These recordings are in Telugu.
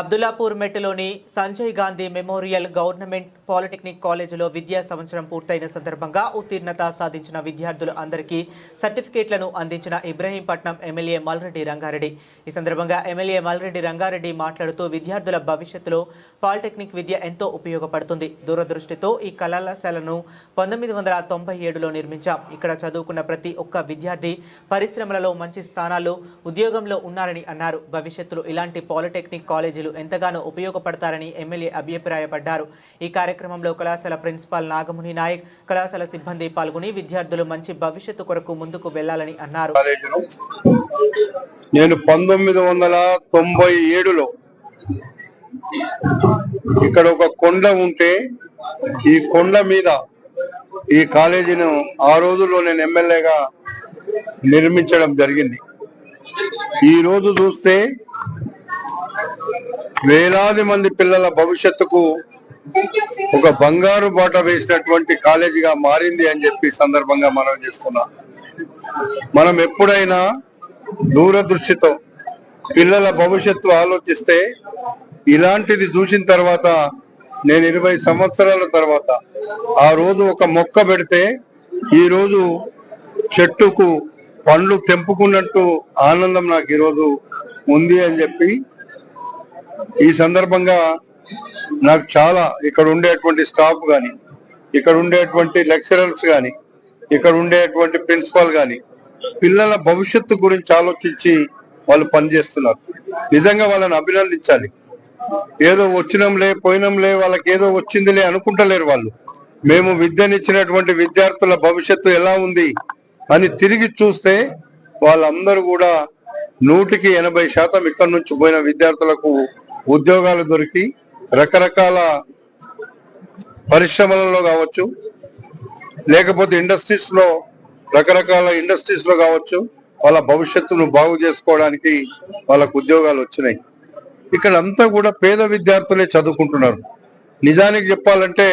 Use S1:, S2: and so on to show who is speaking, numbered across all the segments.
S1: అబ్దుల్లాపూర్ మెట్లోని Sanjay Gandhi memorial government polytechnic కాలేజీలో విద్యా సంవత్సరం పూర్తయిన సందర్భంగా ఉత్తీర్ణత సాధించిన విద్యార్థులు అందరికీ సర్టిఫికేట్లను అందించిన ఇబ్రహీంపట్నం ఎమ్మెల్యే మల్రెడ్డి రంగారెడ్డి. ఈ సందర్భంగా ఎమ్మెల్యే మల్రెడ్డి రంగారెడ్డి మాట్లాడుతూ విద్యార్థుల భవిష్యత్తులో పాలిటెక్నిక్ విద్య ఎంతో ఉపయోగపడుతుంది. దూరదృష్టితో ఈ కళాశాలను 1997లో నిర్మించాం. ఇక్కడ చదువుకున్న ప్రతి ఒక్క విద్యార్థి పరిశ్రమలలో మంచి స్థానాల్లో ఉద్యోగంలో ఉన్నారని అన్నారు. భవిష్యత్తులో ఇలాంటి పాలిటెక్నిక్ కాలేజీలు ఎంతగానో ఉపయోగపడతారని ఎమ్మెల్యే అభిప్రాయపడ్డారు. ఈ కార్యక్రమంలో కళాశాల ప్రిన్సిపాల్ నాగముని నాయక్, కళాశాల సిబ్బంది పాల్గొని విద్యార్థులు మంచి భవిష్యత్తు కొరకు ముందుకు వెళ్లాలని అన్నారు.
S2: నేను 1997లో ఇక్కడ ఒక కొండ ఉంటే ఈ కొండ మీద ఈ కాలేజీని ఆ రోజుల్లో నేను ఎమ్మెల్యేగా నిర్మించడం జరిగింది. ఈ రోజు చూస్తే వేలాది మంది పిల్లల భవిష్యత్తుకు ఒక బంగారు బాట వేసినటువంటి కాలేజీగా మారింది అని చెప్పి సందర్భంగా మనం చేస్తున్నాం. మనం ఎప్పుడైనా దూరదృష్టితో పిల్లల భవిష్యత్తు ఆలోచిస్తే ఇలాంటిది చూసిన తర్వాత నేను 20 సంవత్సరాల తర్వాత ఆ రోజు ఒక మొక్క పెడితే ఈ రోజు చెట్టుకు పండ్లు తెంపుకున్నట్టు ఆనందం నాకు ఈరోజు ఉంది అని చెప్పి ఈ సందర్భంగా నాకు చాలా ఇక్కడ ఉండేటువంటి స్టాఫ్ కానీ, ఇక్కడ ఉండేటువంటి లెక్చరర్స్ కానీ, ఇక్కడ ఉండేటువంటి ప్రిన్సిపాల్ కానీ పిల్లల భవిష్యత్తు గురించి ఆలోచించి వాళ్ళు పనిచేస్తున్నారు. నిజంగా వాళ్ళని అభినందించాలి. ఏదో వచ్చినంలే పోయినంలే వాళ్ళకి ఏదో వచ్చిందిలే అనుకుంటలేరు వాళ్ళు. మేము విద్యనిచ్చినటువంటి విద్యార్థుల భవిష్యత్తు ఎలా ఉంది అని తిరిగి చూస్తే వాళ్ళందరూ కూడా 100% ఇక్కడ నుంచి పోయిన విద్యార్థులకు ఉద్యోగాలు దొరికి రకరకాల పరిశ్రమలలో కావచ్చు, లేకపోతే రకరకాల ఇండస్ట్రీస్ లో కావచ్చు, వాళ్ళ భవిష్యత్తును బాగు చేసుకోవడానికి వాళ్ళకు ఉద్యోగాలు వచ్చినాయి. ఇక్కడ అంతా కూడా పేద విద్యార్థులే చదువుకుంటున్నారు. నిజానికి చెప్పాలంటే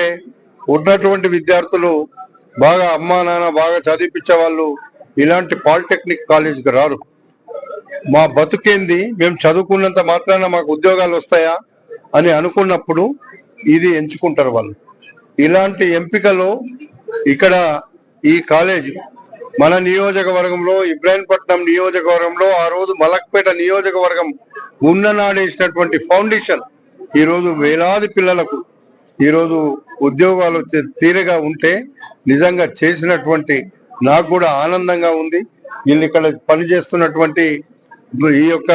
S2: ఉన్నటువంటి విద్యార్థులు బాగా అమ్మా నాన్న బాగా చదివించే వాళ్ళు ఇలాంటి పాలిటెక్నిక్ కాలేజీకి రారు. మా బతుకేంది, మేము చదువుకున్నంత మాత్రాన మాకు ఉద్యోగాలు వస్తాయా అని అనుకున్నప్పుడు ఇది ఎంచుకుంటారు వాళ్ళు. ఇలాంటి ఎంపికలో ఇక్కడ ఈ కాలేజ్ మన నియోజకవర్గంలో, ఇబ్రాహీంపట్నం నియోజకవర్గంలో ఆ రోజు మలక్పేట నియోజకవర్గం ఉన్ననాడేసినటువంటి ఫౌండేషన్ ఈరోజు వేలాది పిల్లలకు ఈరోజు ఉద్యోగాలు తీరుగా ఉంటే నిజంగా చేసినటువంటి నాకు కూడా ఆనందంగా ఉంది. వీళ్ళు ఇక్కడ పనిచేస్తున్నటువంటి ఈ యొక్క